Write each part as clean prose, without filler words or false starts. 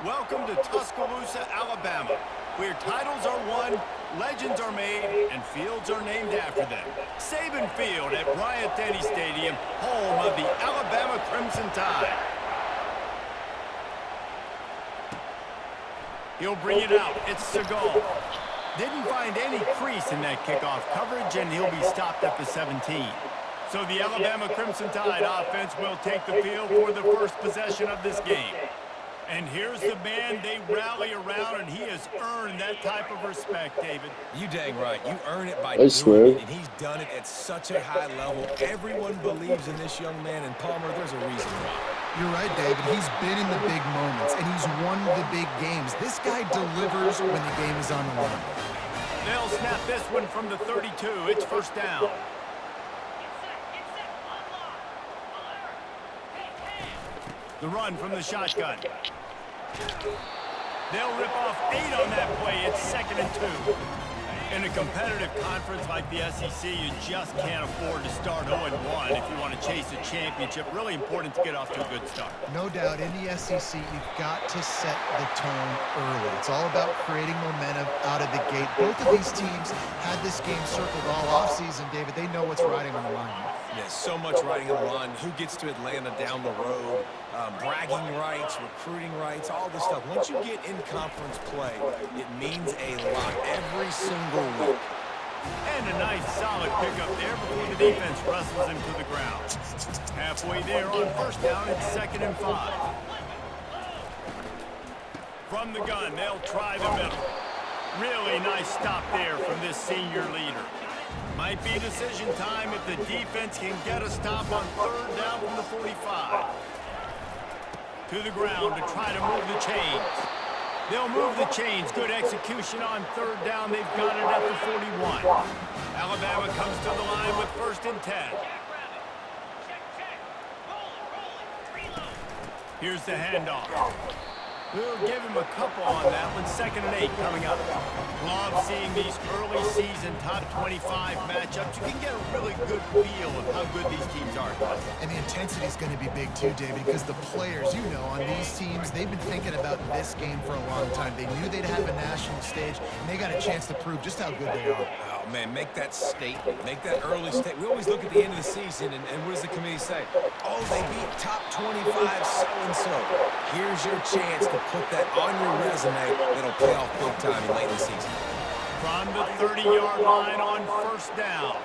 Welcome to Tuscaloosa, Alabama, where titles are won, legends are made, and fields are named after them. Saban Field at Bryant-Denny Stadium, home of the Alabama Crimson Tide. He'll bring it out. It's Segal. Didn't find any crease in that kickoff coverage, and he'll be stopped at the 17. So the Alabama Crimson Tide offense will take the field for the first possession of this game. And here's the man they rally around, and he has earned that type of respect, David. You dang right. You earn it by doing it, and he's done it at such a high level. Everyone believes in this young man, and Palmer, there's a reason why. You're right, David. He's been in the big moments, and he's won the big games. This guy delivers when the game is on the line. They'll snap this one from the 32. It's first down. The run from the shotgun. They'll rip off 8 on that play. It's 2nd and 2. In a competitive conference like the SEC, you just can't afford to start 0-1 if you want to chase a championship. Really important to get off to a good start. No doubt, in the SEC, you've got to set the tone early. It's all about creating momentum out of the gate. Both of these teams had this game circled all offseason, David. They know what's riding on the line. Yeah, so much riding on the line. Who gets to Atlanta down the road? Bragging rights, recruiting rights, all this stuff. Once you get in conference play, it means a lot every single week. And a nice solid pickup there before the defense wrestles him to the ground. Halfway there on first down, it's 2nd and 5. From the gun, they'll try the middle. Really nice stop there from this senior leader. Might be decision time if the defense can get a stop on 3rd down from the 45. To the ground to try to move the chains. They'll move the chains. Good execution on 3rd down. They've got it at the 41. Alabama comes to the line with 1st and 10. Here's the handoff. We'll give him a couple on that one. 2nd and 8 coming up. Love seeing these early season top 25 matchups. You can get a really good feel of how good these teams are. And the intensity is going to be big too, David, because the players, you know, on these teams, they've been thinking about this game for a long time. They knew they'd have a national stage, and they got a chance to prove just how good they are. Oh, man, make that statement. Make that early statement. We always look at the end of the season, and what does the committee say? Oh, they beat top 25 so-and-so. Here's your chance to put that on your resume that'll pay off big time late in the season. From the 30-yard line on 1st down.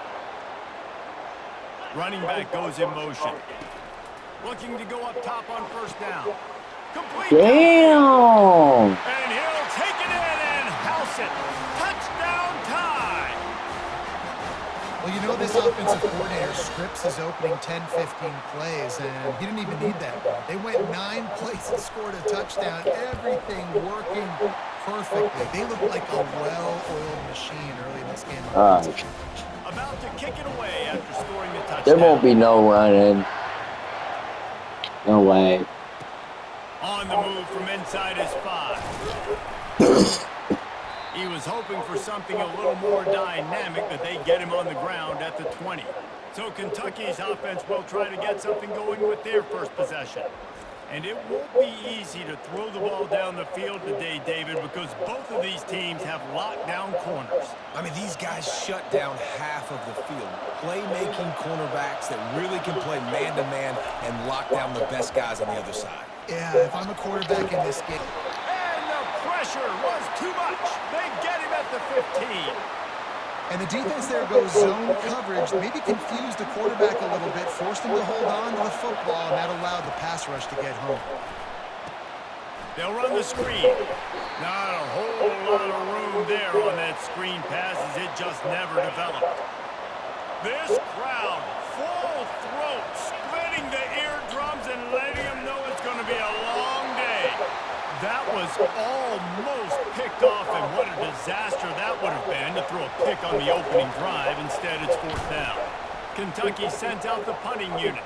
Running back goes in motion. Looking to go up top on 1st down. Complete. Damn! And he'll take it in and house it. Touchdown Tide! Well, you know, this offensive coordinator scripts his opening 10, 15 plays, and he didn't even need that. They went 9 plays and scored a touchdown. Everything working perfectly. They look like a well-oiled machine early in this game. About to kick it away after scoring the touchdown. There won't be no running. No way. On the move from inside his 5. He was hoping for something a little more dynamic, but they get him on the ground at the 20. So Kentucky's offense will try to get something going with their first possession. And it won't be easy to throw the ball down the field today, David, because both of these teams have lockdown corners. I mean, these guys shut down half of the field. Playmaking cornerbacks that really can play man-to-man and lock down the best guys on the other side. Yeah, if I'm a quarterback in this game. And the pressure was too much. They get him at the 15. And the defense there goes zone coverage, maybe confused the quarterback a little bit, forced him to hold on to the football, and that allowed the pass rush to get home. They'll run the screen. Not a whole lot of room there on that screen pass as it just never developed. This crowd, full throat, splitting the eardrums and letting them know it's going to be a long day. That was almost picked off, and what a disaster that would have been to throw a pick on the opening drive. Instead, it's 4th down. Kentucky sends out the punting unit.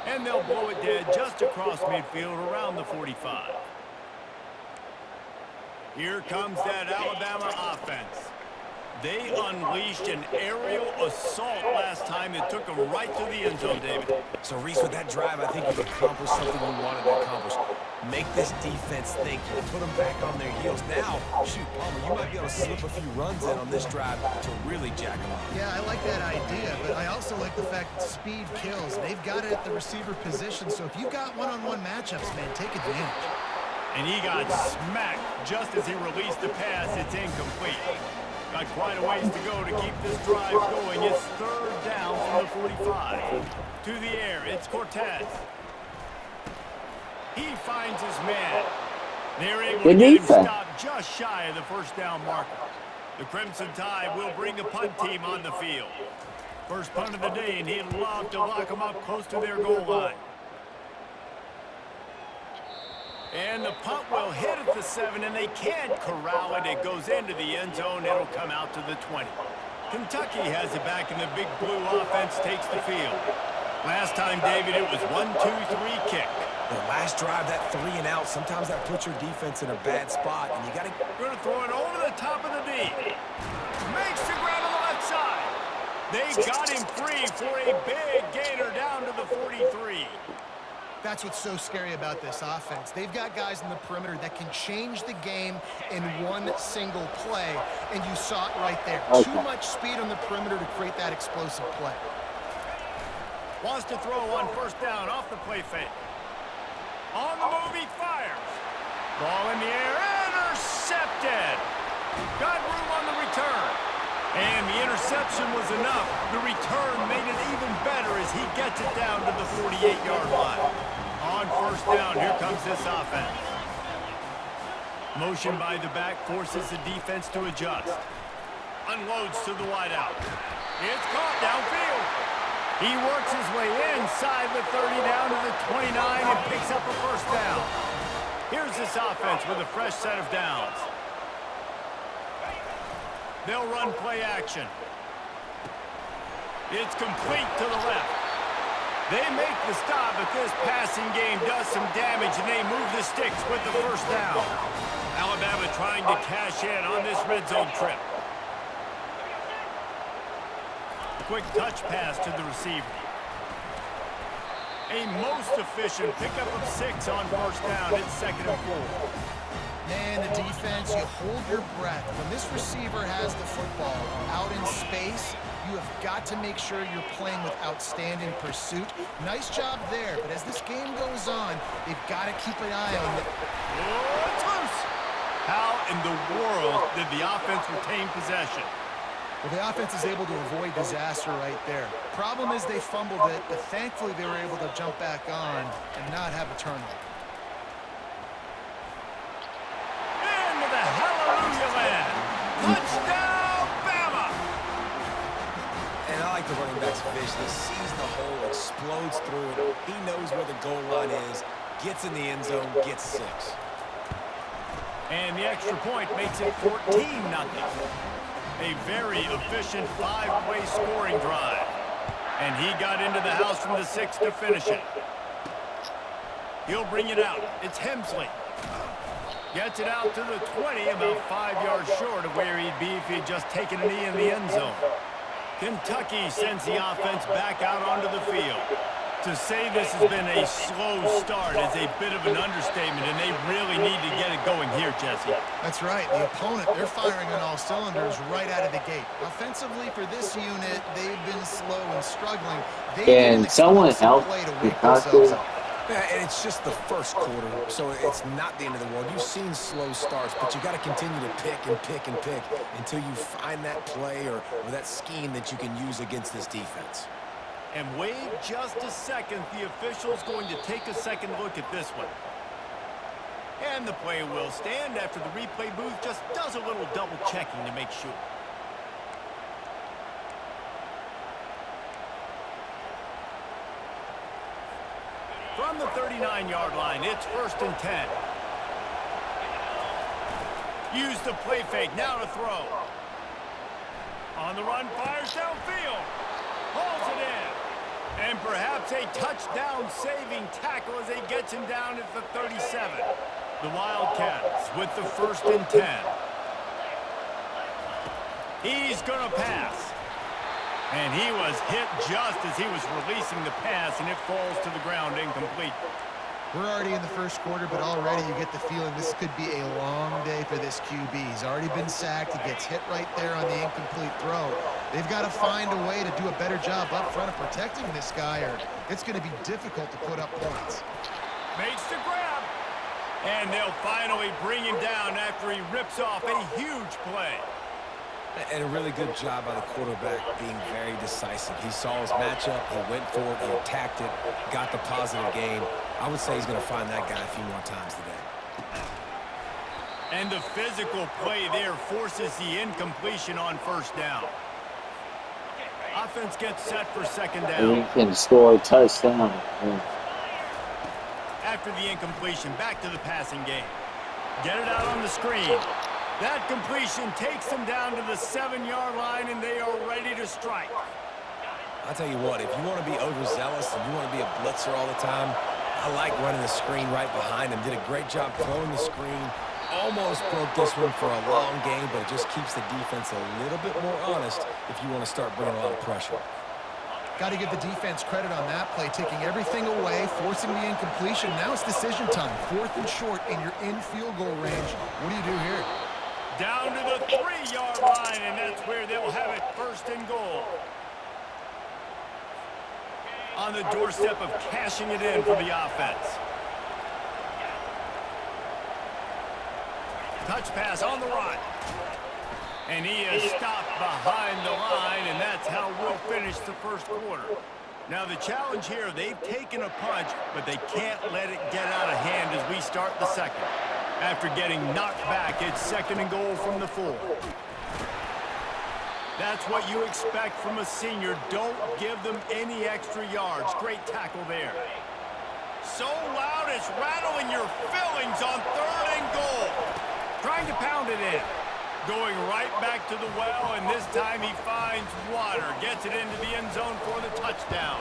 And they'll blow it dead just across midfield around the 45. Here comes that Alabama offense. They unleashed an aerial assault last time that took them right to the end zone, David. So, Reese, with that drive, I think you've accomplished something you wanted to accomplish. Make this defense think. You put them back on their heels. Now, shoot, Palmer, you might be able to slip a few runs in on this drive to really jack them up. Yeah, I like that idea, but I also like the fact that speed kills. They've got it at the receiver position, so if you've got one-on-one matchups, man, take advantage. And he got smacked just as he released the pass. It's incomplete. Got quite a ways to go to keep this drive going. It's third down from the 45. To the air, it's Cortez. He finds his man. They're able to get him stopped just shy of the first down marker. The Crimson Tide will bring the punt team on the field. First punt of the day, and he'd love to lock them up close to their goal line. And the punt will hit at the 7, and they can't corral it. It goes into the end zone. It'll come out to the 20. Kentucky has it back, and the Big Blue offense takes the field. Last time, David, it was 1-2-3 kick. The last drive, that 3 and out, sometimes that puts your defense in a bad spot, and you got to... Going to throw it over the top of the D. Makes the ground on the left side. They got him free for a big gainer down to the 43. That's what's so scary about this offense. They've got guys in the perimeter that can change the game in one single play, and you saw it right there. Too much speed on the perimeter to create that explosive play. Wants to throw on first down off the play fake. On the move, he fires. Ball in the air, intercepted. Got room on the return. And the interception was enough. The return made it even better as he gets it down to the 48-yard line. On first down, here comes this offense. Motion by the back forces the defense to adjust. Unloads to the wideout. It's caught downfield. He works his way inside the 30 down to the 29 and picks up a first down. Here's this offense with a fresh set of downs. They'll run play action. It's complete to the left. They make the stop, but this passing game does some damage, and they move the sticks with the first down. Alabama trying to cash in on this red zone trip. Quick touch pass to the receiver. A most efficient pickup of 6 on first down. It's 2nd and 4. Man, the defense, you hold your breath. When this receiver has the football out in space, you have got to make sure you're playing with outstanding pursuit. Nice job there, but as this game goes on, they've got to keep an eye on it. Oh, it's loose. How in the world did the offense retain possession? Well, the offense is able to avoid disaster right there. Problem is they fumbled it, but thankfully they were able to jump back on and not have a turnover. Into the hallelujah land. Touchdown, Bama! And I like the running back's vision. He sees the hole, explodes through it. He knows where the goal line is, gets in the end zone, gets 6. And the extra point makes it 14-0. A very efficient 5-way scoring drive. And he got into the house from the 6 to finish it. He'll bring it out. It's Hemsley. Gets it out to the 20, about 5 yards short of where he'd be if he'd just taken a knee in the end zone. Kentucky sends the offense back out onto the field. To say this has been a slow start is a bit of an understatement, and they really need to get it going here, Jesse. That's right. The opponent, they're firing on all cylinders right out of the gate. Offensively, for this unit, they've been slow and struggling. Can someone help? Yeah, and it's just the first quarter, so it's not the end of the world. You've seen slow starts, but you got to continue to pick and pick and pick until you find that play or that scheme that you can use against this defense. And wait just a second. The official's going to take a second look at this one. And the play will stand after the replay booth just does a little double checking to make sure. From the 39-yard line, it's 1st and 10. Use the play fake, now to throw. On the run, fires downfield. Hauls it in. And perhaps a touchdown-saving tackle as he gets him down at the 37. The Wildcats with the 1st and 10. He's going to pass. And he was hit just as he was releasing the pass, and it falls to the ground incomplete. We're already in the first quarter, but already you get the feeling this could be a long day for this QB. He's already been sacked. He gets hit right there on the incomplete throw. They've got to find a way to do a better job up front of protecting this guy, or it's going to be difficult to put up points. Makes the grab. And they'll finally bring him down after he rips off a huge play. And a really good job by the quarterback being very decisive. He saw his matchup, he went for it, he attacked it, got the positive gain. I would say he's going to find that guy a few more times today. And the physical play there forces the incompletion on first down. Offense gets set for second down. We can score a touchdown. After the incompletion, back to the passing game. Get it out on the screen. That completion takes them down to the 7-yard line, and they are ready to strike. I'll tell you what, if you want to be overzealous and you want to be a blitzer all the time, I like running the screen right behind him. Did a great job throwing the screen. Almost broke this one for a long game, but it just keeps the defense a little bit more honest if you want to start bringing a lot of pressure. Got to give the defense credit on that play, taking everything away, forcing the incompletion. Now it's decision time. 4th and short, and you're in field goal range. What do you do here? Down to the 3-yard line, and that's where they'll have it, 1st and goal. On the doorstep of cashing it in for the offense. Touch pass on the run. And he is stopped behind the line, and that's how we'll finish the first quarter. Now the challenge here, they've taken a punch, but they can't let it get out of hand as we start the second. After getting knocked back, it's 2nd and goal from the 4. That's what you expect from a senior. Don't give them any extra yards. Great tackle there. So loud it's rattling your fillings on 3rd and goal. Trying to pound it in. Going right back to the well, and this time he finds water. Gets it into the end zone for the touchdown.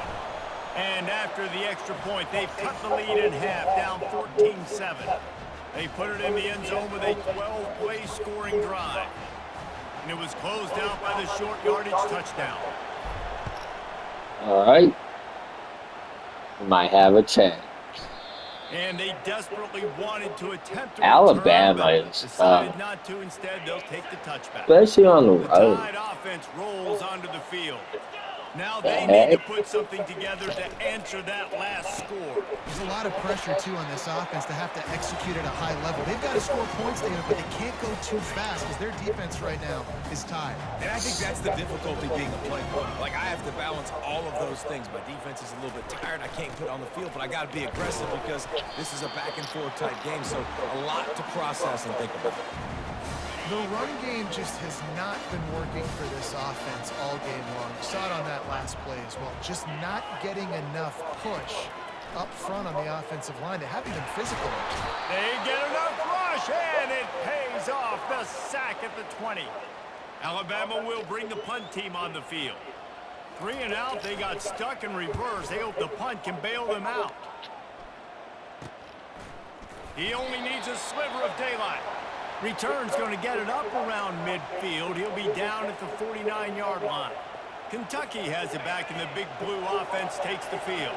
And after the extra point, they've cut the lead in half, down 14-7. They put it in the end zone with a 12-play scoring drive. And it was closed out by the short yardage touchdown. All right. We might have a chance. And they desperately wanted to attempt to Alabama return, but is decided not to. Instead, they'll take the touchback. especially on the The road. Tide offense rolls onto the field. Now they need to put something together to answer that last score. There's a lot of pressure, too, on this offense to have to execute at a high level. They've got to score points, David, but they can't go too fast because their defense right now is tired. And I think that's the difficulty being a play caller. Like, I have to balance all of those things. My defense is a little bit tired. I can't put it on the field, but I got to be aggressive because this is a back-and-forth type game, so a lot to process and think about. The run game just has not been working for this offense all game long. You saw it on that last play as well. Just not getting enough push up front on the offensive line. They haven't been physical. They get enough rush, and it pays off. The sack at the 20. Alabama will bring the punt team on the field. 3 and out, they got stuck in reverse. They hope the punt can bail them out. He only needs a sliver of daylight. Return's going to get it up around midfield. He'll be down at the 49-yard line. Kentucky has it back, and the Big Blue offense takes the field.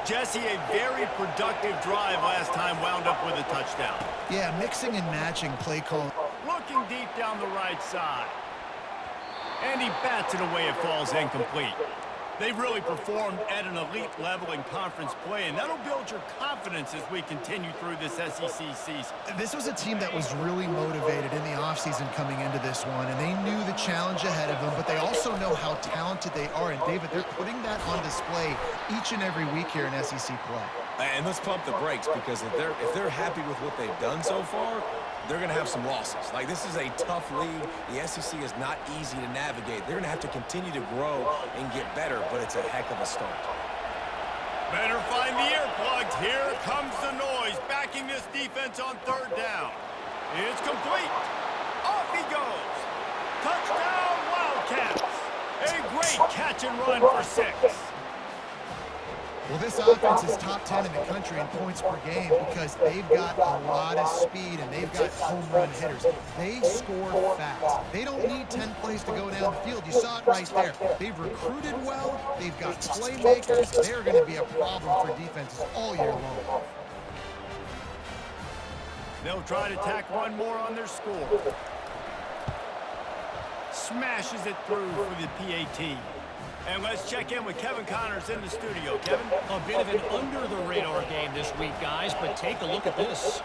Jesse, a very productive drive last time, wound up with a touchdown. Yeah, mixing and matching play call. Looking deep down the right side. And he bats it away. It falls incomplete. They've really performed at an elite level in conference play, and that'll build your confidence as we continue through this SEC season. This was a team that was really motivated in the offseason coming into this one, and they knew the challenge ahead of them, but they also know how talented they are. And, David, they're putting that on display each and every week here in SEC play. And let's pump the brakes, because if they're happy with what they've done so far, they're going to have some losses. Like, this is a tough league. The SEC is not easy to navigate. They're going to have to continue to grow and get better, but it's a heck of a start. Better find the earplugs. Here comes the noise, backing this defense on 3rd down. It's complete. Off he goes. Touchdown, Wildcats. A great catch and run for 6. Well, this offense is top 10 in the country in points per game because they've got a lot of speed and they've got home run hitters. They score fast. They don't need 10 plays to go down the field. You saw it right there. They've recruited well. They've got playmakers. They're going to be a problem for defenses all year long. They'll try to tack one more on their score. Smashes it through for the PAT. And let's check in with Kevin Connors in the studio. Kevin? A bit of an under-the-radar game this week, guys, but take a look at this.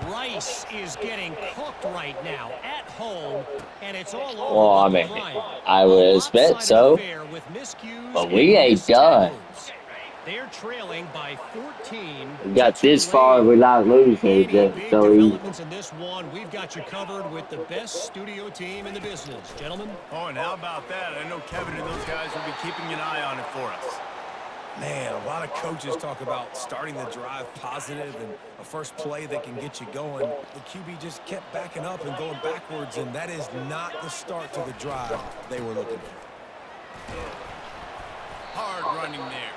Rice is getting cooked right now at home, and it's all over. Well, I mean, I would expect so, but we ain't done. They're trailing by 14. We got this far without losing. Big So developments in this one. We've got you covered with the best studio team in the business, gentlemen. Oh, and how about that? I know Kevin and those guys will be keeping an eye on it for us. Man, a lot of coaches talk about starting the drive positive and a first play that can get you going. The QB just kept backing up and going backwards, and that is not the start to the drive they were looking for. Hard running there.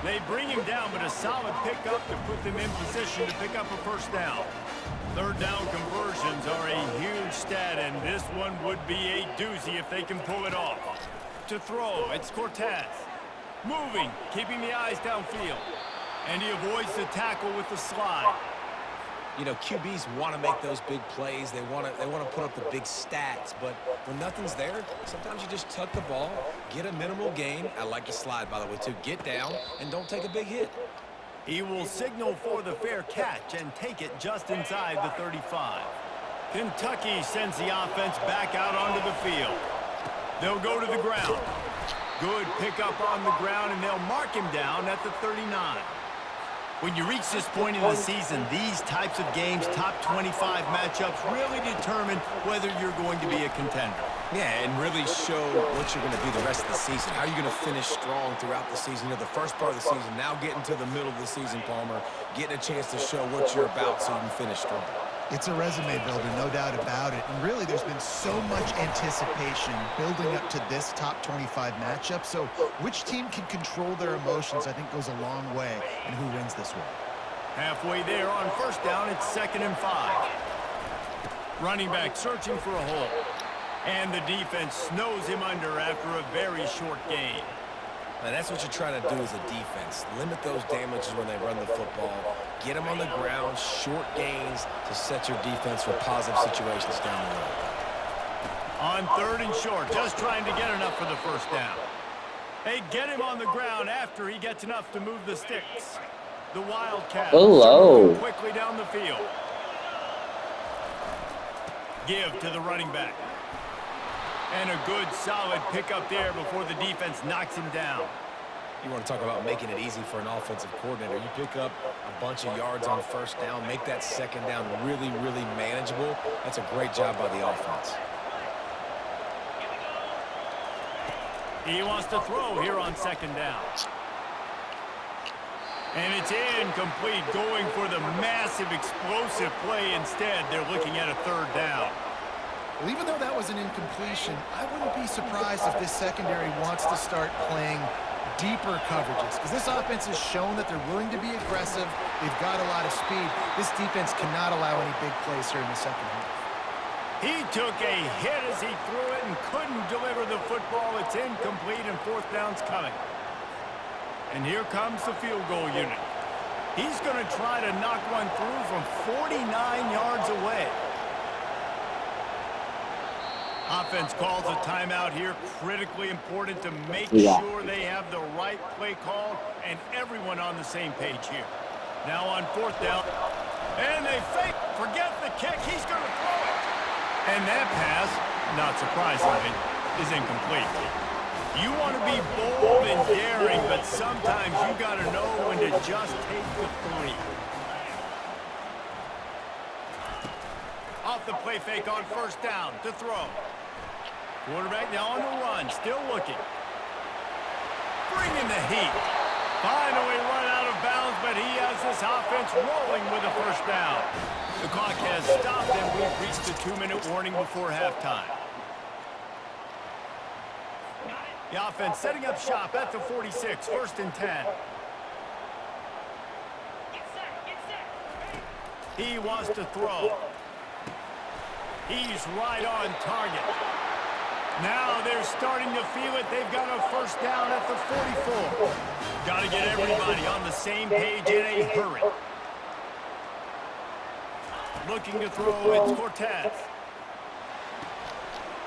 They bring him down, but a solid pickup to put them in position to pick up a first down. Third down conversions are a huge stat, and this one would be a doozy if they can pull it off. To throw, it's Cortez. Moving, keeping the eyes downfield. And he avoids the tackle with the slide. You know, QBs want to make those big plays. They want to put up the big stats. But when nothing's there, sometimes you just tuck the ball, get a minimal gain. I like the slide, by the way, too. Get down and don't take a big hit. He will signal for the fair catch and take it just inside the 35. Kentucky sends the offense back out onto the field. They'll go to the ground. Good pickup on the ground, and they'll mark him down at the 39. When you reach this point in the season, these types of games, top 25 matchups, really determine whether you're going to be a contender. Yeah, and really show what you're going to be the rest of the season. How are you going to finish strong throughout the season? You know, the first part of the season, now getting to the middle of the season, Palmer, getting a chance to show what you're about so you can finish strong. It's a resume builder, no doubt about it. And really, there's been so much anticipation building up to this top 25 matchup. So which team can control their emotions, I think, goes a long way in who wins this one. Halfway there on first down, it's 2nd and 5. Running back searching for a hole. And the defense snows him under after a very short gain. Now, that's what you're trying to do as a defense. Limit those damages when they run the football. Get them on the ground, short gains to set your defense for positive situations down the road. On 3rd and short, just trying to get enough for the first down. They get him on the ground after he gets enough to move the sticks. The Wildcats move quickly down the field. Give to the running back. And a good, solid pickup there before the defense knocks him down. You want to talk about making it easy for an offensive coordinator. You pick up a bunch of yards on first down, make that second down really, really manageable. That's a great job by the offense. He wants to throw here on 2nd down. And it's incomplete, going for the massive, explosive play instead. They're looking at a 3rd down. Well, even though that was an incompletion, I wouldn't be surprised if this secondary wants to start playing deeper coverages, because this offense has shown that they're willing to be aggressive. They've got a lot of speed. This defense cannot allow any big plays here in the second half. He took a hit as he threw it and couldn't deliver the football. It's incomplete, and 4th down's coming. And here comes the field goal unit. He's going to try to knock one through from 49 yards away. Offense calls a timeout here. Critically important to make sure they have the right play call and everyone on the same page here. Now on 4th down. And they fake. Forget the kick. He's going to throw it. And that pass, not surprisingly, is incomplete. You want to be bold and daring, but sometimes you got to know when to just take the 3. Off the play fake on first down to throw. Quarterback now on the run, still looking. Bringing the heat. Finally run out of bounds, but he has this offense rolling with a first down. The clock has stopped, and we've reached the 2-minute warning before halftime. The offense setting up shop at the 46, 1st and 10. He wants to throw. He's right on target. Now they're starting to feel it. They've got a first down at the 44. Got to get everybody on the same page in a hurry. Looking to throw, it's Cortez.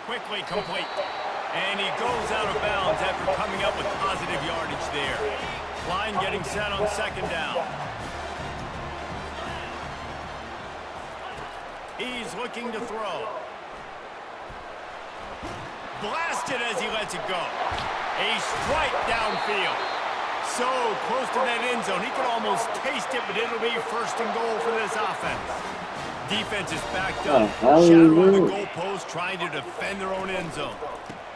Quickly complete. And he goes out of bounds after coming up with positive yardage there. Line getting set on second down. He's looking to throw. Blasted as he lets it go. A strike downfield. So close to that end zone. He could almost taste it, but it'll be first and goal for this offense. Defense is backed up. Shadow on the goalpost, trying to defend their own end zone.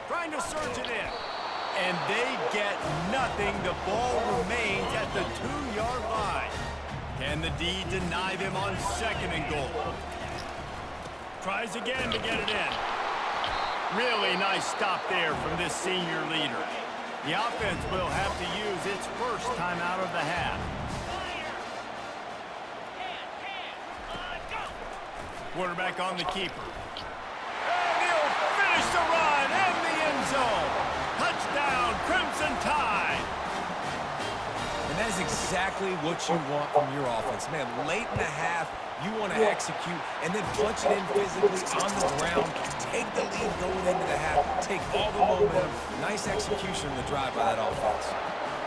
Trying to surge it in. And they get nothing. The ball remains at the 2-yard line. Can the D deny them on second and goal? Tries again to get it in. Really nice stop there from this senior leader. The offense will have to use its first timeout of the half. Quarterback on the keeper. And he'll finish the run and the end zone. Touchdown, Crimson Tide. And that is exactly what you want from your offense. Man, late in the half, you want to execute and then punch it in physically on the ground. Take the lead going into the half. Take all the momentum. Nice execution on the drive by that offense.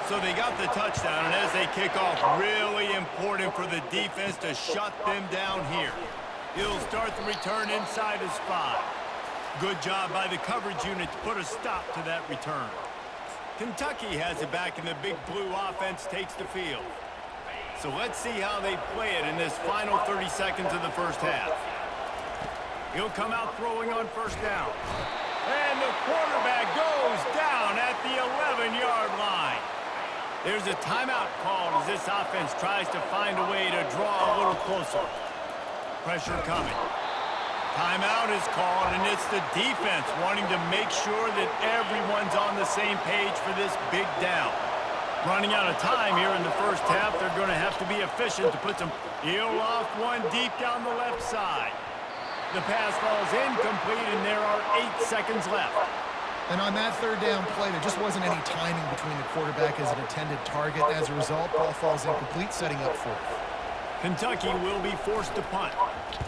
So they got the touchdown, and as they kick off, really important for the defense to shut them down here. He'll start the return inside his 5. Good job by the coverage unit to put a stop to that return. Kentucky has it back, and the Big Blue offense takes the field. So let's see how they play it in this final 30 seconds of the first half. He'll come out throwing on first down. And the quarterback goes down at the 11-yard line. There's a timeout called as this offense tries to find a way to draw a little closer. Pressure coming. Timeout is called, and it's the defense wanting to make sure that everyone's on the same page for this big down. Running out of time here in the first half, they're going to have to be efficient to put some... He'll off one deep down the left side. The pass falls incomplete, and there are 8 seconds left. And on that third down play, there just wasn't any timing between the quarterback and his intended target. As a result, ball falls incomplete, setting up fourth. Kentucky will be forced to punt.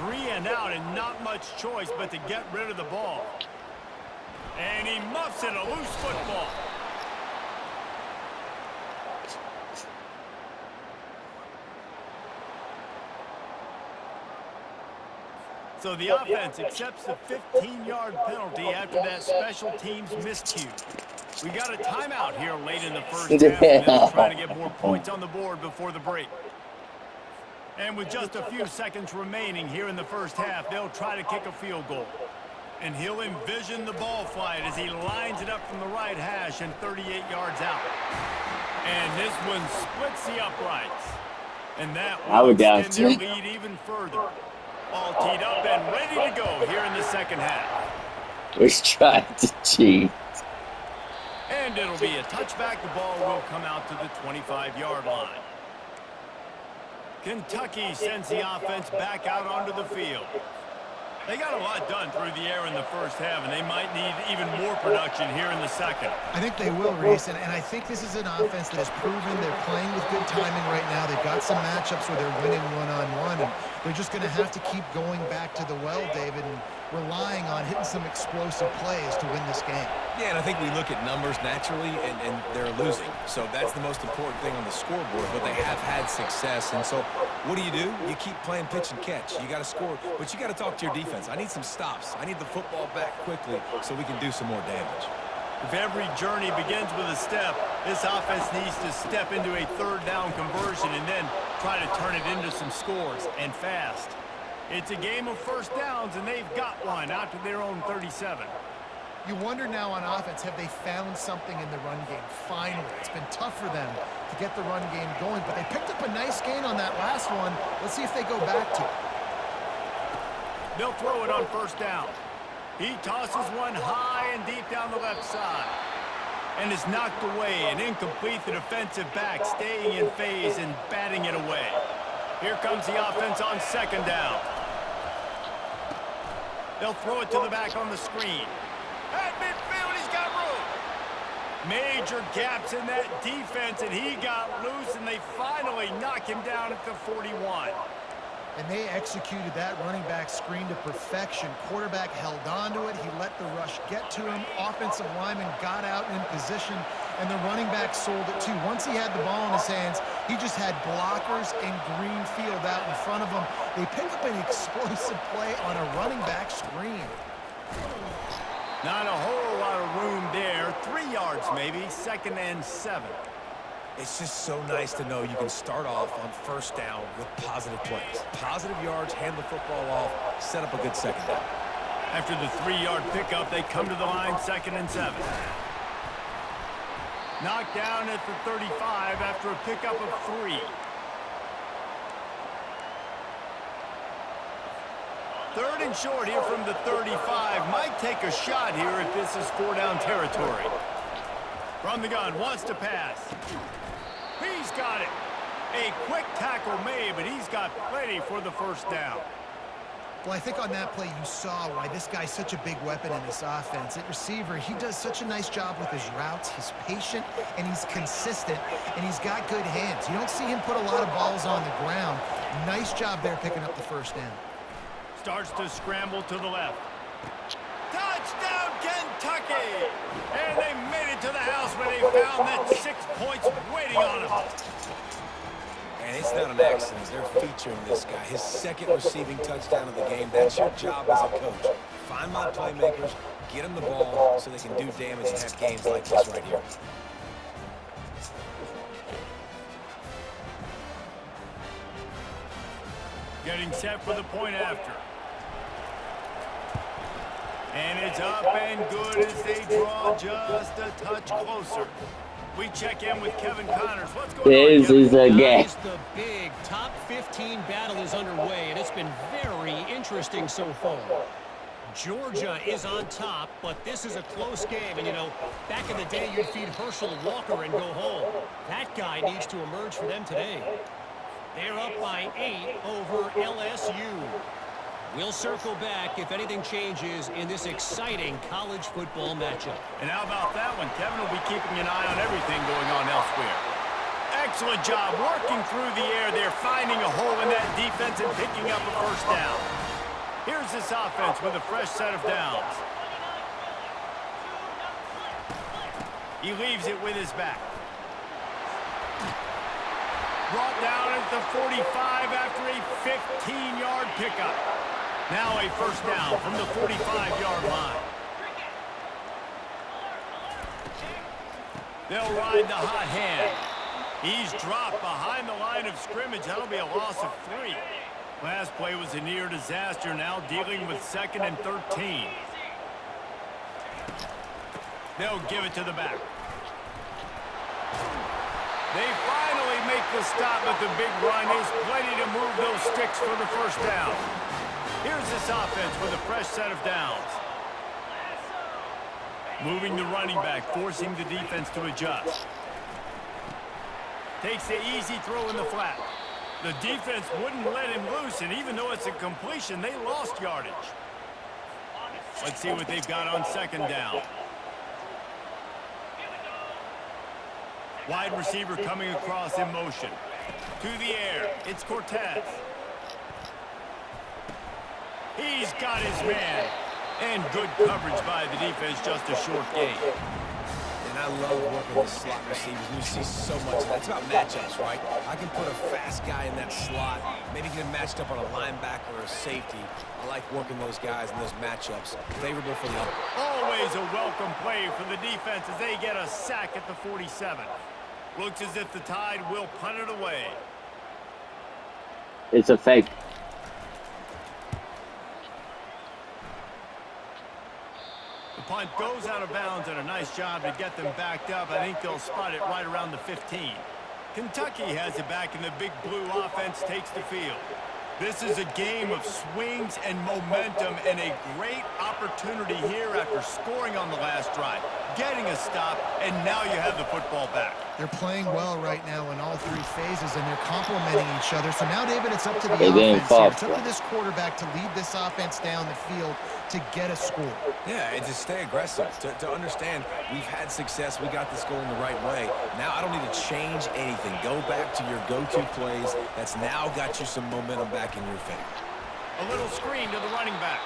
3 and out, and not much choice but to get rid of the ball. And he muffs it, a loose football. So the offense accepts the 15-yard penalty after that special teams miscue. We got a timeout here late in the first half, and they'll try to get more points on the board before the break. And with just a few seconds remaining here in the first half, they'll try to kick a field goal. And he'll envision the ball flight as he lines it up from the right hash and 38 yards out. And this one splits the uprights. And that will extend their lead even further. All teed up and ready to go here in the second half. We tried to cheat. And it'll be a touchback. The ball will come out to the 25-yard line. Kentucky sends the offense back out onto the field. They got a lot done through the air in the first half, and they might need even more production here in the second. I think they will, Reese, and I think this is an offense that has proven they're playing with good timing right now. They've got some matchups where they're winning one-on-one, and they're just going to have to keep going back to the well, David, and relying on hitting some explosive plays to win this game. Yeah, and I think we look at numbers naturally, and they're losing. So that's the most important thing on the scoreboard, but they have had success. And so what do? You keep playing pitch and catch. You got to score, but you got to talk to your defense. I need some stops. I need the football back quickly so we can do some more damage. If every journey begins with a step, this offense needs to step into a third down conversion and then try to turn it into some scores, and fast. It's a game of first downs, and they've got one out to their own 37. You wonder now on offense, have they found something in the run game? Finally. It's been tough for them to get the run game going, but they picked up a nice gain on that last one. Let's see if they go back to it. They'll throw it on first down. He tosses one high and deep down the left side. And is knocked away and incomplete. The defensive back staying in phase and batting it away. Here comes the offense on second down. They'll throw it to the back on the screen. At midfield, he's got room. Major gaps in that defense, and he got loose, and they finally knock him down at the 41. And they executed that running back screen to perfection. Quarterback held on to it. He let the rush get to him. Offensive lineman got out in position, and the running back sold it too. Once he had the ball in his hands, he just had blockers and green field out in front of him. They pick up an explosive play on a running back screen. Not a whole lot of room there. 3 yards maybe, 2nd and 7. It's just so nice to know you can start off on first down with positive plays. Positive yards, hand the football off, set up a good second down. After the 3-yard pickup, they come to the line, 2nd and 7. Knocked down at the 35 after a pickup of 3. Third and short here from the 35. Might take a shot here if this is 4-down territory. From the gun, wants to pass. He's got it. A quick tackle made, but he's got plenty for the first down. Well, I think on that play you saw why this guy's such a big weapon in this offense. At receiver, he does such a nice job with his routes. He's patient, and he's consistent, and he's got good hands. You don't see him put a lot of balls on the ground. Nice job there picking up the first down. Starts to scramble to the left. Touchdown, Kentucky! And they made it to the house when they found that 6 points waiting on them. And it's not an accident. They're featuring this guy. His 2nd receiving touchdown of the game. That's your job as a coach. Find my playmakers, get them the ball so they can do damage and have games like this right here. Getting set for the point after. And it's up and good as they draw just a touch closer. We check in with Kevin Connors. What's going on, This is a game. Guys, the big top 15 battle is underway, and it's been very interesting so far. Georgia is on top, but this is a close game. And, you know, back in the day, you'd feed Herschel Walker and go home. That guy needs to emerge for them today. They're up by 8 over LSU. We'll circle back if anything changes in this exciting college football matchup. And how about that one? Kevin will be keeping an eye on everything going on elsewhere. Excellent job working through the air. They're finding a hole in that defense and picking up a first down. Here's this offense with a fresh set of downs. He leaves it with his back. Brought down at the 45 after a 15-yard pickup. Now a first down from the 45-yard line. They'll ride the hot hand. He's dropped behind the line of scrimmage. That'll be a loss of 3. Last play was a near disaster. Now dealing with 2nd and 13. They'll give it to the back. They finally make the stop, but the big run is plenty to move those sticks for the first down. Here's this offense with a fresh set of downs. Moving the running back, forcing the defense to adjust. Takes the easy throw in the flat. The defense wouldn't let him loose, and even though it's a completion, they lost yardage. Let's see what they've got on 2nd down. Wide receiver coming across in motion. To the air, it's Cortez. He's got his man. And good coverage by the defense, just a short gain. And I love working with slot receivers. You see so much of that. It's about matchups, right? I can put a fast guy in that slot, maybe get him matched up on a linebacker or a safety. I like working those guys in those matchups. Favorable for the other. Always a welcome play for the defense as they get a sack at the 47. Looks as if the Tide will punt it away. It's a fake. The punt goes out of bounds, and a nice job to get them backed up. I think they'll spot it right around the 15. Kentucky has it back, and the big blue offense takes the field. This is a game of swings and momentum and a great opportunity here after scoring on the last drive, getting a stop, and now you have the football back. They're playing well right now in all three phases, and they're complementing each other. So now, David, it's up to the They didn't offense fall here. It's up for to this quarterback to lead this offense down the field to get a score. Yeah, and to stay aggressive, to understand we've had success, we got this going the right way. Now I don't need to change anything. Go back to your go-to plays. That's now got you some momentum back in your favor. A little screen to the running back,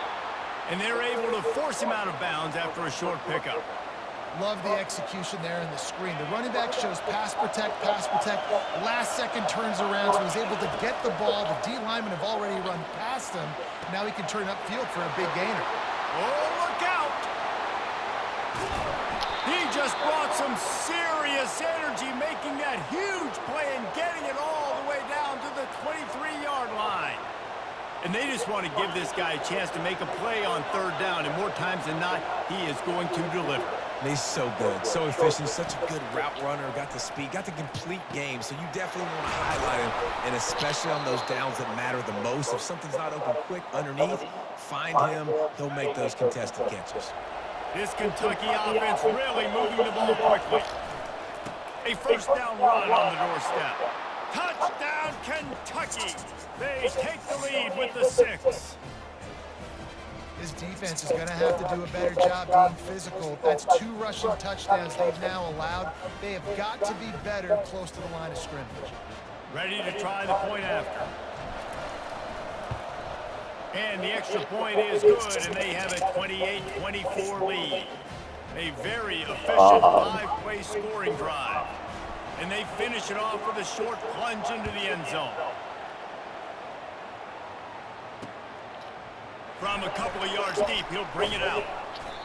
and they're able to force him out of bounds after a short pickup. Love the execution there in the screen. The running back shows pass protect, last second turns around, so he's able to get the ball. The D linemen have already run past him. Now he can turn upfield for a big gainer. Oh, look out! He just brought some serious energy, making that huge play and getting it all the way down to the 23-yard line. And they just want to give this guy a chance to make a play on third down, and more times than not, he is going to deliver. And he's so good, so efficient, such a good route runner, got the speed, got the complete game, so you definitely want to highlight him, and especially on those downs that matter the most. If something's not open quick underneath, find him, he'll make those contested catches. This Kentucky offense really moving the ball quickly. A first down run on the doorstep. Touchdown, Kentucky! They take the lead with the 6. This defense is going to have to do a better job being physical. That's 2 rushing touchdowns they've now allowed. They have got to be better close to the line of scrimmage. Ready to try the point after. And the extra point is good, and they have a 28-24 lead. A very efficient 5-play scoring drive. And they finish it off with a short plunge into the end zone. From a couple of yards deep, he'll bring it out.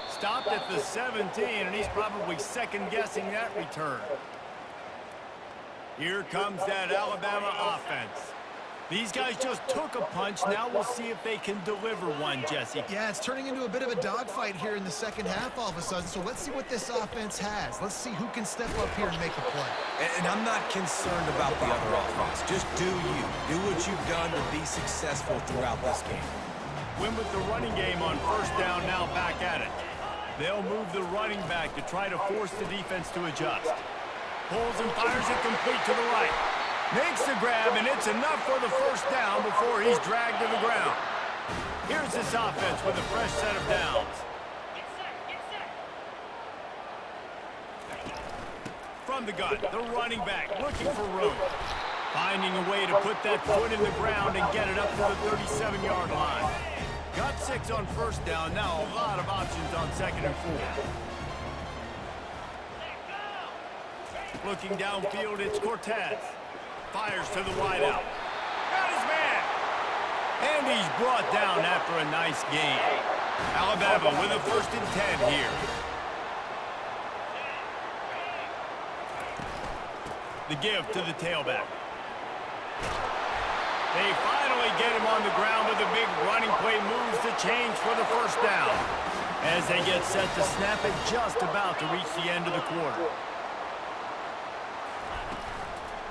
Stopped at the 17, and he's probably second-guessing that return. Here comes that Alabama offense. These guys just took a punch. Now we'll see if they can deliver one, Jesse. Yeah, it's turning into a bit of a dogfight here in the second half all of a sudden. So let's see what this offense has. Let's see who can step up here and make a play. And I'm not concerned about the other offense. Just do you. Do what you've done to be successful throughout this game. Win with the running game on first down, now back at it. They'll move the running back to try to force the defense to adjust. Pulls and fires it complete to the right. Makes the grab, and it's enough for the first down before he's dragged to the ground. Here's this offense with a fresh set of downs. From the gun, the running back looking for room. Finding a way to put that foot in the ground and get it up to the 37-yard line. Got 6 on first down, now a lot of options on second and 4. Looking downfield, it's Cortez. Fires to the wideout. Got his man. And he's brought down after a nice gain. Alabama with a 1st and 10 here. The give to the tailback. They finally get him on the ground with a big running play, moves the change for the first down. As they get set to snap it, just about to reach the end of the quarter.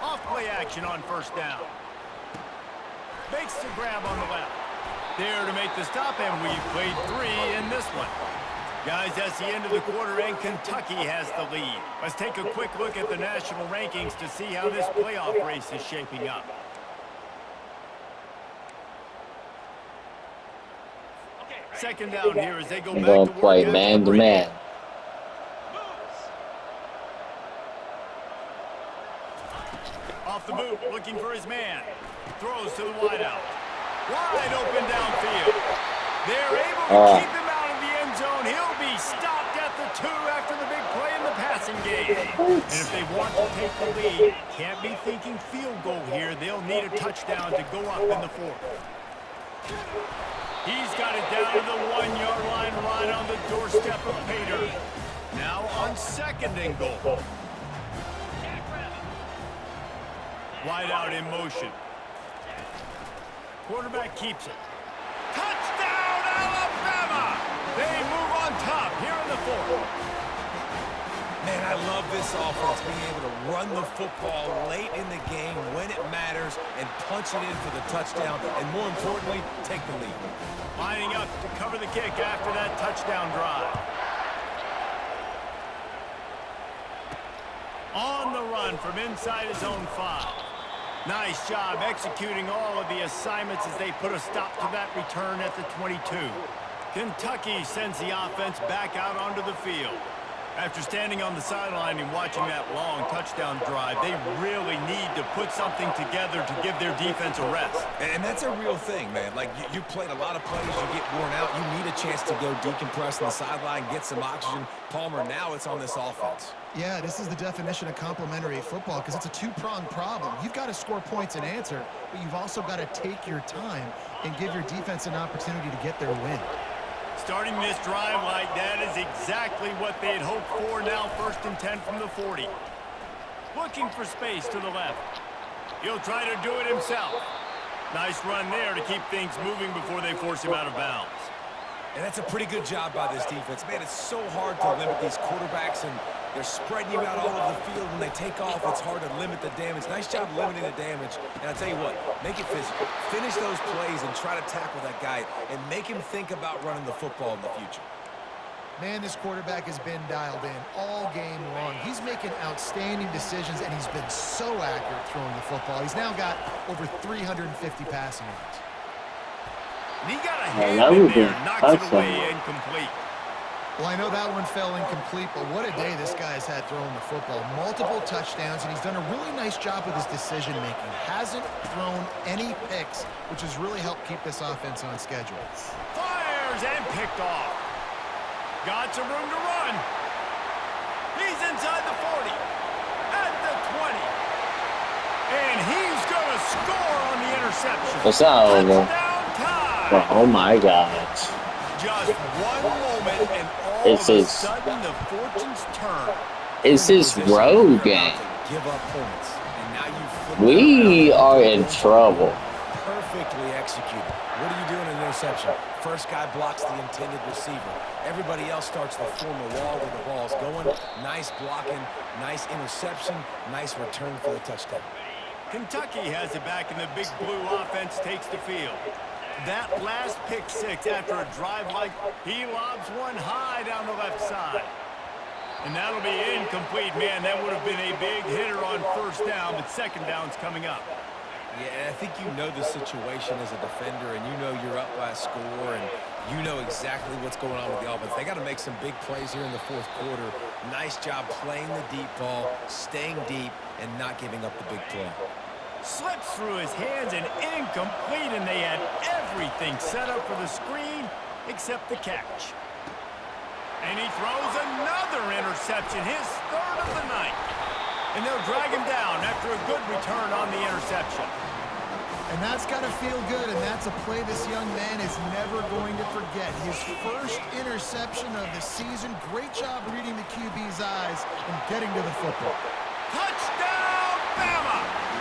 Off-play action on first down. Makes the grab on the left. There to make the stop, and we've played 3 in this one. Guys, that's the end of the quarter, and Kentucky has the lead. Let's take a quick look at the national rankings to see how this playoff race is shaping up. Second down here as they go back to work. Play man to man. Off the boot, looking for his man. Throws to the wideout. Wide open downfield. They're able to keep him out of the end zone. He'll be stopped at the 2 after the big play in the passing game. And if they want to take the lead, can't be thinking field goal here. They'll need a touchdown to go up in the 4th. He's got it down to the 1-yard line right on the doorstep of Pater. Now on 2nd and goal. Wide out in motion. Quarterback keeps it. Touchdown, Alabama! They move on top here in the 4th. Man, I love this offense, being able to run the football late in the game when it matters and punch it in for the touchdown, and more importantly, take the lead. Lining up to cover the kick after that touchdown drive. On the run from inside his own 5. Nice job executing all of the assignments as they put a stop to that return at the 22. Kentucky sends the offense back out onto the field. After standing on the sideline and watching that long touchdown drive, they really need to put something together to give their defense a rest. And that's a real thing, man. Like, you played a lot of plays, you get worn out, you need a chance to go decompress on the sideline, get some oxygen. Palmer, now it's on this offense. Yeah, this is the definition of complementary football because it's a two-pronged problem. You've got to score points and answer, but you've also got to take your time and give your defense an opportunity to get their win. Starting this drive like that is exactly what they had hoped for. Now 1st and 10 from the 40. Looking for space to the left. He'll try to do it himself. Nice run there to keep things moving before they force him out of bounds. And that's a pretty good job by this defense. Man, it's so hard to limit these quarterbacks, and they're spreading you out all over the field. When they take off, it's hard to limit the damage. Nice job limiting the damage. And I'll tell you what, make it physical. Finish those plays and try to tackle that guy and make him think about running the football in the future. Man, this quarterback has been dialed in all game long. He's making outstanding decisions, and he's been so accurate throwing the football. He's now got over 350 passing yards. And he got a hand in there, knocks it away incomplete. Well, I know that one fell incomplete, but what a day this guy has had throwing the football. Multiple touchdowns, and he's done a really nice job with his decision-making. Hasn't thrown any picks, which has really helped keep this offense on schedule. Fires and picked off. Got some room to run. He's inside the 40. At the 20. And he's going to score on the interception. It's not over. Touchdown time. Oh my gosh. Just one moment and all It's of a his- sudden the fortunes turn. It's this road game. Give up points. And now you flip We it around. are in trouble. Perfectly executed. What are you doing in an interception? First guy blocks the intended receiver. Everybody else starts to form a wall where the ball's going. Nice blocking, nice interception, nice return for the touchdown. Kentucky has it back, and the big blue offense takes the field. That last pick six after a drive like he lobs one high down the left side. And that'll be incomplete. Man, that would have been a big hitter on 1st down, but 2nd down's coming up. Yeah, and I think you know the situation as a defender, and you know you're up by a score, and you know exactly what's going on with the offense. They got to make some big plays here in the 4th quarter. Nice job playing the deep ball, staying deep, and not giving up the big play. Slips through his hands and incomplete, and they had everything set up for the screen except the catch. And he throws another interception, his 3rd of the night. And they'll drag him down after a good return on the interception. And that's got to feel good, and that's a play this young man is never going to forget. His 1st interception of the season. Great job reading the QB's eyes and getting to the football. Touchdown, Bama!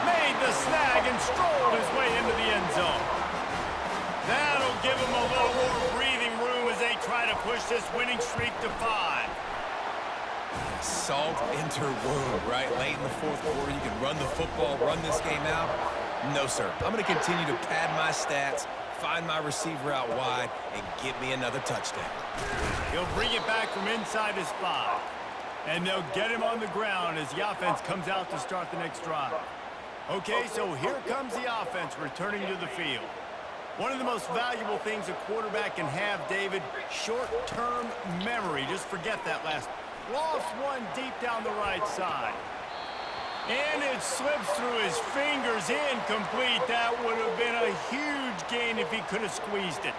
Made the snag and strolled his way into the end zone. That'll give him a little more breathing room as they try to push this winning streak to 5. Salt into wound, right? Late in the 4th quarter, you can run the football, run this game out. No, sir. I'm going to continue to pad my stats, find my receiver out wide, and get me another touchdown. He'll bring it back from inside his 5. And they'll get him on the ground as the offense comes out to start the next drive. Okay, so here comes the offense returning to the field. One of the most valuable things a quarterback can have, David, short-term memory. Just forget that last. Lofts one deep down the right side. And it slips through his fingers, incomplete. That would have been a huge gain if he could have squeezed it.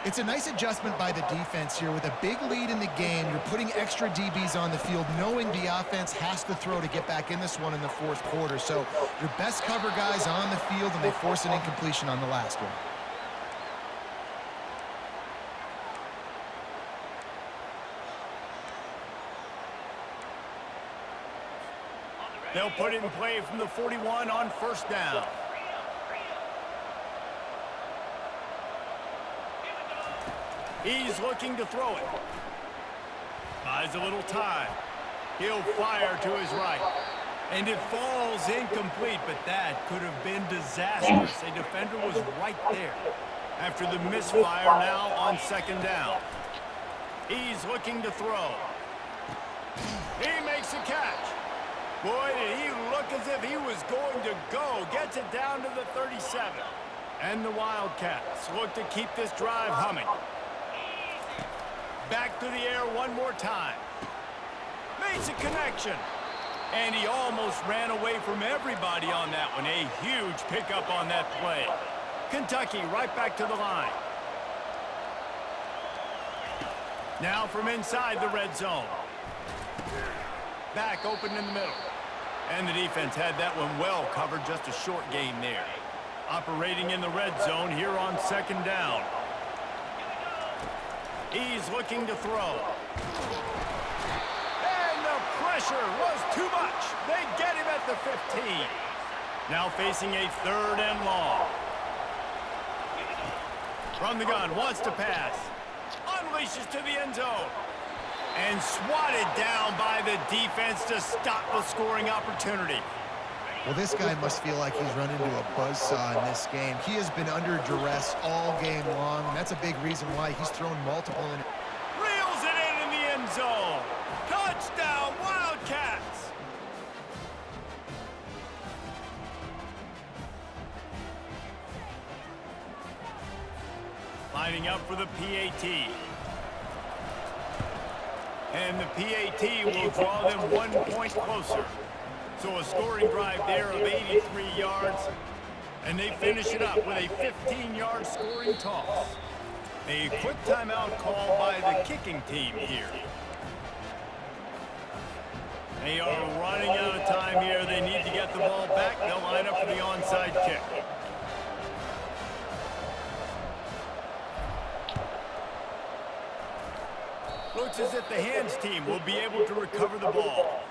It's a nice adjustment by the defense here. With a big lead in the game, you're putting extra DBs on the field, knowing the offense has to throw to get back in this one in the 4th quarter. So your best cover guys on the field, and they force an incompletion on the last one. They'll put it in play from the 41 on 1st down. He's looking to throw it. Buys a little time. He'll fire to his right. And it falls incomplete, but that could have been disastrous. A defender was right there. After the misfire, now on second down. He's looking to throw. He makes a catch. Boy, did he look as if he was going to go. Gets it down to the 37. And the Wildcats look to keep this drive humming. Back to the air one more time. Makes a connection. And he almost ran away from everybody on that one. A huge pickup on that play. Kentucky right back to the line. Now from inside the red zone. Back open in the middle. And the defense had that one well covered, just a short gain there. Operating in the red zone here on second down. He's looking to throw. And the pressure was too much. They get him at the 15. Now facing a third and long. From the gun, wants to pass. Unleashes to the end zone. And swatted down by the defense to stop the scoring opportunity. Well, this guy must feel like he's run into a buzzsaw in this game. He has been under duress all game long, and that's a big reason why he's thrown multiple. Reels it in the end zone. Touchdown, Wildcats! Lining up for the PAT. And the PAT will draw them 1 point closer. So a scoring drive there of 83 yards. And they finish it up with a 15-yard scoring toss. A quick timeout called by the kicking team here. They are running out of time here. They need to get the ball back. They'll line up for the onside kick. Looks as if the hands team will be able to recover the ball.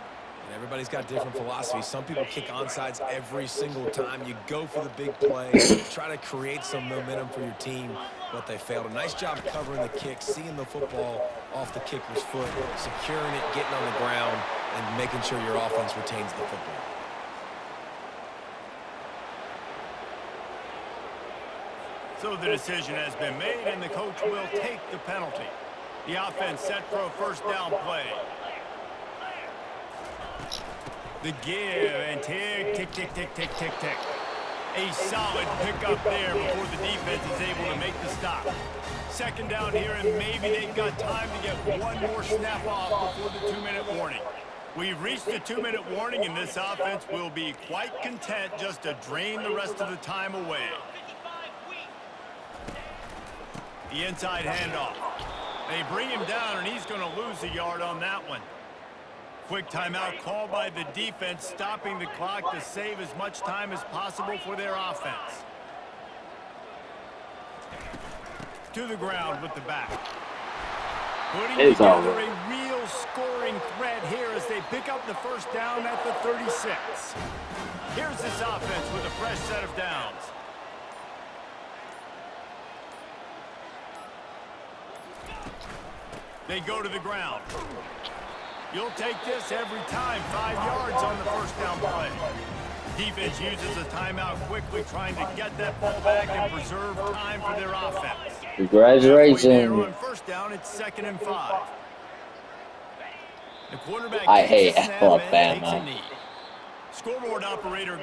And everybody's got different philosophies. Some people kick onside every single time. You go for the big play, try to create some momentum for your team, but they failed. A nice job covering the kick, seeing the football off the kicker's foot, securing it, getting on the ground, and making sure your offense retains the football. So the decision has been made, and the coach will take the penalty. The offense set for a first down play. The give and tick, tick, tick, tick, tick, tick, tick. A solid pickup there before the defense is able to make the stop. Second down here, and maybe they've got time to get one more snap off before the 2-minute warning. We've reached the 2-minute warning, and this offense will be quite content just to drain the rest of the time away. The inside handoff. They bring him down, and he's going to lose a yard on that one. Quick timeout called by the defense, stopping the clock to save as much time as possible for their offense. To the ground with the back. Putting together a real scoring threat here as they pick up the first down at the 36. Here's this offense with a fresh set of downs. They go to the ground. You'll take this every time. 5 yards on the first down play. Defense uses a timeout quickly, trying to get that ball back and preserve time for their offense. Congratulations. On first down, it's 2nd and 5. The quarterback I hate Alabama. Scoreboard operator got